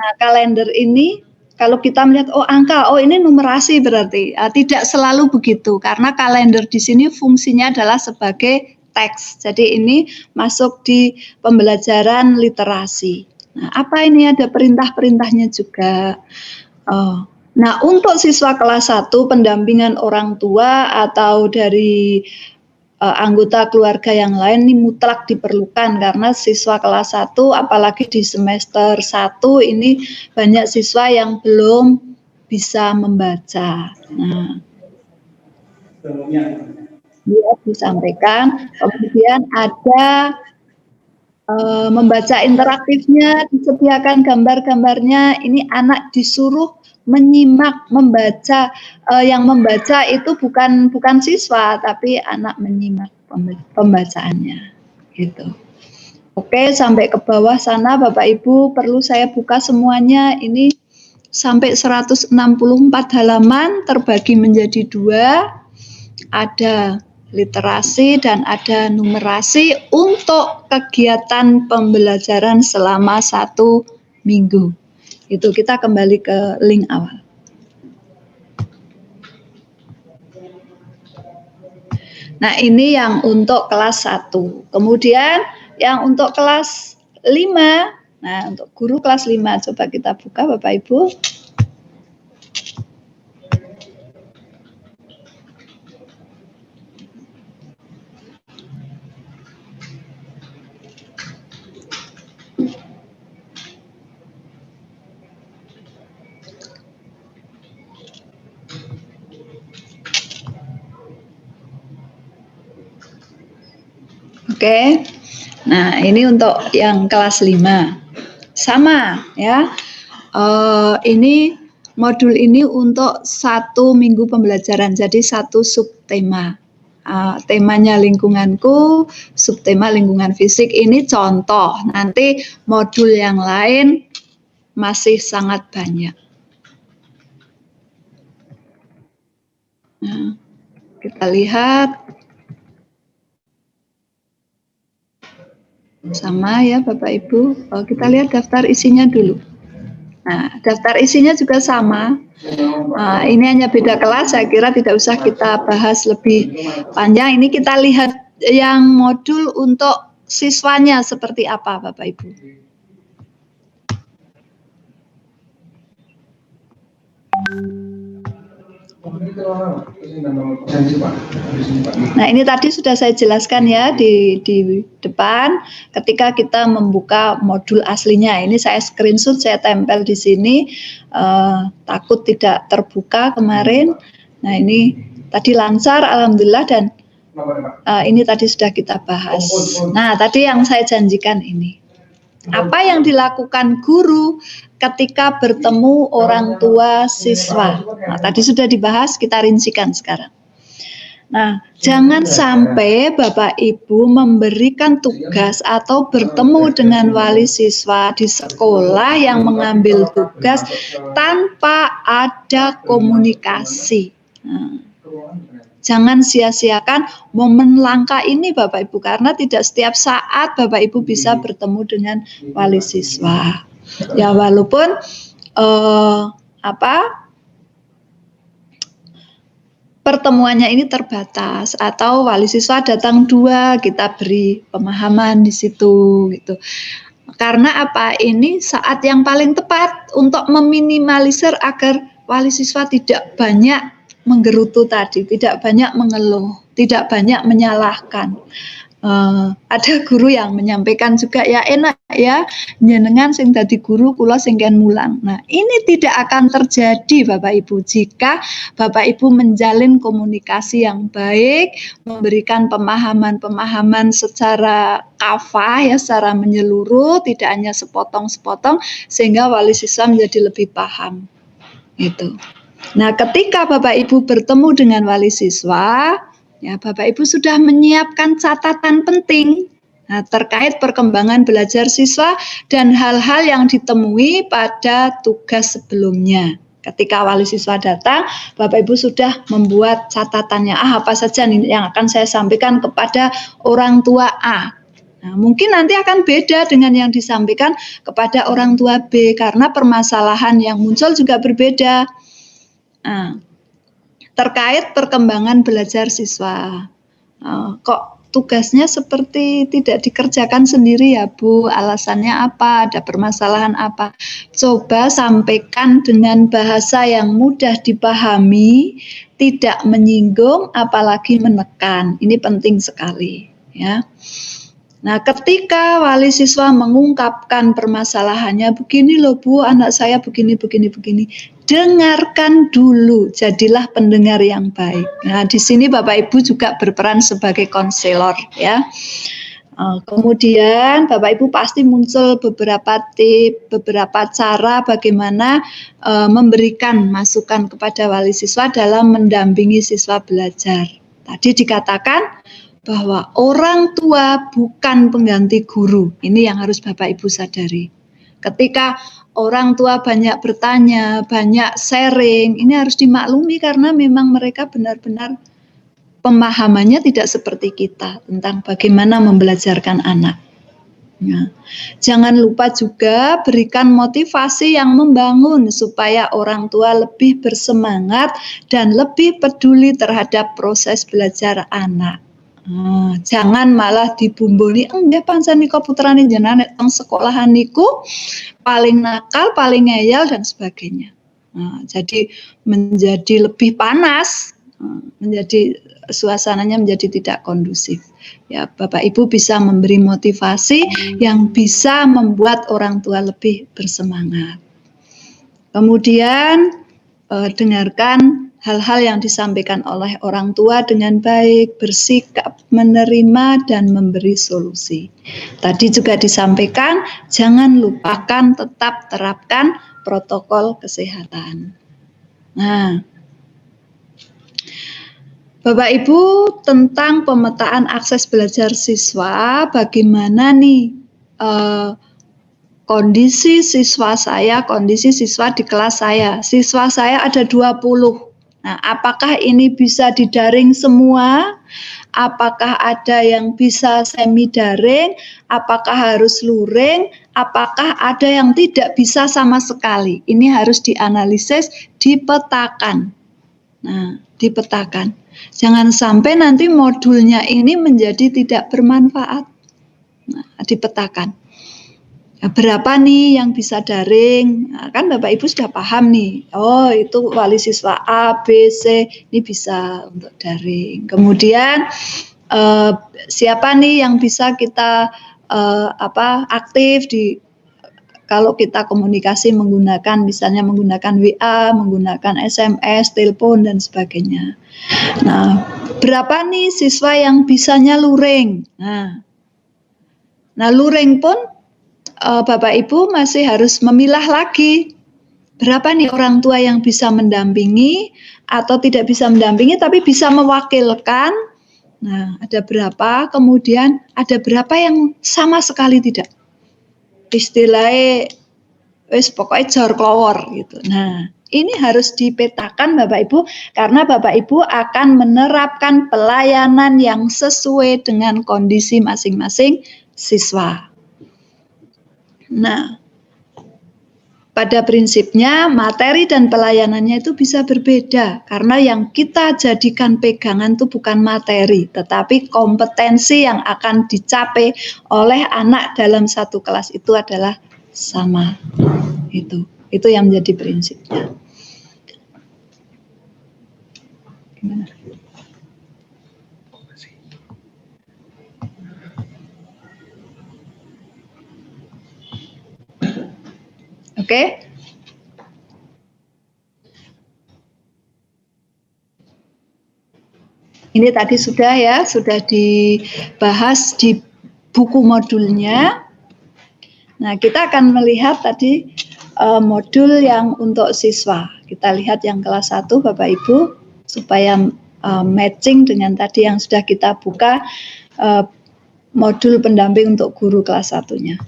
Nah, kalender ini kalau kita melihat oh angka, oh ini numerasi berarti. Tidak selalu begitu karena kalender di sini fungsinya adalah sebagai teks. Jadi ini masuk di pembelajaran literasi. Nah, apa ini ada perintah-perintahnya juga. Oh. Nah, untuk siswa kelas 1 pendampingan orang tua atau dari anggota keluarga yang lain ini mutlak diperlukan karena siswa kelas 1 apalagi di semester 1 ini banyak siswa yang belum bisa membaca. Nah, dia disampaikan, kemudian ada membaca interaktifnya, disediakan gambar-gambarnya. Ini anak disuruh menyimak, membaca. Yang membaca itu bukan siswa, tapi anak menyimak pembacaannya. Gitu. Oke, sampai ke bawah sana Bapak Ibu perlu saya buka semuanya. Ini sampai 164 halaman terbagi menjadi 2. Ada literasi dan ada numerasi untuk kegiatan pembelajaran selama 1 minggu. Itu kita kembali ke link awal. Nah, ini yang untuk kelas 1. Kemudian yang untuk kelas 5. Nah, untuk guru kelas 5 coba kita buka Bapak Ibu. Oke. Nah, ini untuk yang kelas 5. Sama ya. Ini modul ini untuk 1 minggu pembelajaran. Jadi 1 subtema. Temanya lingkunganku, subtema lingkungan fisik. Ini contoh. Nanti modul yang lain masih sangat banyak. Nah, kita lihat. Sama ya Bapak Ibu. Kita lihat daftar isinya dulu. Nah, daftar isinya juga sama. Ini hanya beda kelas, saya kira tidak usah kita bahas lebih panjang. Ini kita lihat yang modul untuk siswanya seperti apa Bapak Ibu. Nah, ini tadi sudah saya jelaskan ya di depan ketika kita membuka modul aslinya. Ini saya screenshot, saya tempel di sini. Takut tidak terbuka kemarin. Nah, ini tadi lancar alhamdulillah dan ini tadi sudah kita bahas. Nah, tadi yang saya janjikan ini. Apa yang dilakukan guru ketika bertemu orang tua siswa? Nah, tadi sudah dibahas, kita rincikan sekarang. Nah, jangan sampai Bapak Ibu memberikan tugas atau bertemu dengan wali siswa di sekolah yang mengambil tugas tanpa ada komunikasi. Nah, jangan sia-siakan momen langka ini Bapak Ibu karena tidak setiap saat Bapak Ibu bisa bertemu dengan wali siswa. Ya walaupun pertemuannya ini terbatas atau wali siswa datang 2, kita beri pemahaman di situ gitu. Karena apa? Ini saat yang paling tepat untuk meminimalisir agar wali siswa tidak banyak menggerutu tadi, tidak banyak mengeluh, tidak banyak menyalahkan. Ada guru yang menyampaikan juga ya enak ya jenengan sing dadi guru kula sing ken mulang. Nah, ini tidak akan terjadi Bapak Ibu jika Bapak Ibu menjalin komunikasi yang baik, memberikan pemahaman-pemahaman secara kafah ya, secara menyeluruh, tidak hanya sepotong-sepotong sehingga wali siswa menjadi lebih paham. Itu. Nah, ketika Bapak Ibu bertemu dengan wali siswa, ya Bapak Ibu sudah menyiapkan catatan penting terkait perkembangan belajar siswa dan hal-hal yang ditemui pada tugas sebelumnya. Ketika wali siswa datang, Bapak Ibu sudah membuat catatannya. Apa saja nih yang akan saya sampaikan kepada orang tua A. Nah, mungkin nanti akan beda dengan yang disampaikan kepada orang tua B karena permasalahan yang muncul juga berbeda. Nah, terkait perkembangan belajar siswa. Kok tugasnya seperti tidak dikerjakan sendiri ya Bu? Alasannya apa? Ada permasalahan apa? Coba sampaikan dengan bahasa yang mudah dipahami, tidak menyinggung, apalagi menekan. Ini penting sekali, ya. Nah, ketika wali siswa mengungkapkan permasalahannya, begini loh Bu, anak saya begini. Dengarkan dulu, jadilah pendengar yang baik. Nah, di sini Bapak Ibu juga berperan sebagai konselor, ya. Kemudian Bapak Ibu pasti muncul beberapa tips, beberapa cara bagaimana memberikan masukan kepada wali siswa dalam mendampingi siswa belajar. Tadi dikatakan bahwa orang tua bukan pengganti guru. Ini yang harus Bapak Ibu sadari. Ketika orang tua banyak bertanya, banyak sharing, ini harus dimaklumi karena memang mereka benar-benar pemahamannya tidak seperti kita tentang bagaimana membelajarkan anak. Nah, jangan lupa juga berikan motivasi yang membangun supaya orang tua lebih bersemangat dan lebih peduli terhadap proses belajar anak. Jangan malah dibumboni, enggak pancen nika putrane jenengan nek teng sekolahan niku paling nakal, paling ngeyel dan sebagainya. Jadi menjadi lebih panas, menjadi suasananya menjadi tidak kondusif. Ya, Bapak Ibu bisa memberi motivasi yang bisa membuat orang tua lebih bersemangat. Kemudian dengarkan hal-hal yang disampaikan oleh orang tua dengan baik, bersikap menerima dan memberi solusi. Tadi juga disampaikan, jangan lupakan tetap terapkan protokol kesehatan. Nah, Bapak Ibu, tentang pemetaan akses belajar siswa, bagaimana nih kondisi siswa saya, kondisi siswa di kelas saya. Siswa saya ada 20. Nah, apakah ini bisa didaring semua? Apakah ada yang bisa semi daring? Apakah harus luring? Apakah ada yang tidak bisa sama sekali? Ini harus dianalisis, dipetakan. Nah, dipetakan. Jangan sampai nanti modulnya ini menjadi tidak bermanfaat. Nah, dipetakan. Berapa nih yang bisa daring? Nah, kan Bapak Ibu sudah paham nih. Oh, itu wali siswa A, B, C ini bisa untuk daring. Kemudian siapa nih yang bisa kita aktif di kalau kita komunikasi menggunakan misalnya menggunakan WA, menggunakan SMS, telepon dan sebagainya. Nah, berapa nih siswa yang bisanya luring? Nah, luring pun Bapak Ibu masih harus memilah lagi berapa nih orang tua yang bisa mendampingi atau tidak bisa mendampingi tapi bisa mewakilkan. Nah, ada berapa, kemudian ada berapa yang sama sekali tidak. Istilahnya wis pokoknya jor klowor gitu. Nah, ini harus dipetakan Bapak Ibu karena Bapak Ibu akan menerapkan pelayanan yang sesuai dengan kondisi masing-masing siswa. Nah, pada prinsipnya materi dan pelayanannya itu bisa berbeda karena yang kita jadikan pegangan itu bukan materi tetapi kompetensi yang akan dicapai oleh anak dalam satu kelas itu adalah sama. Itu yang menjadi prinsipnya. Gimana? Oke. Ini tadi sudah dibahas di buku modulnya. Nah, kita akan melihat tadi modul yang untuk siswa. Kita lihat yang kelas 1 Bapak Ibu supaya matching dengan tadi yang sudah kita buka modul pendamping untuk guru kelas 1-nya.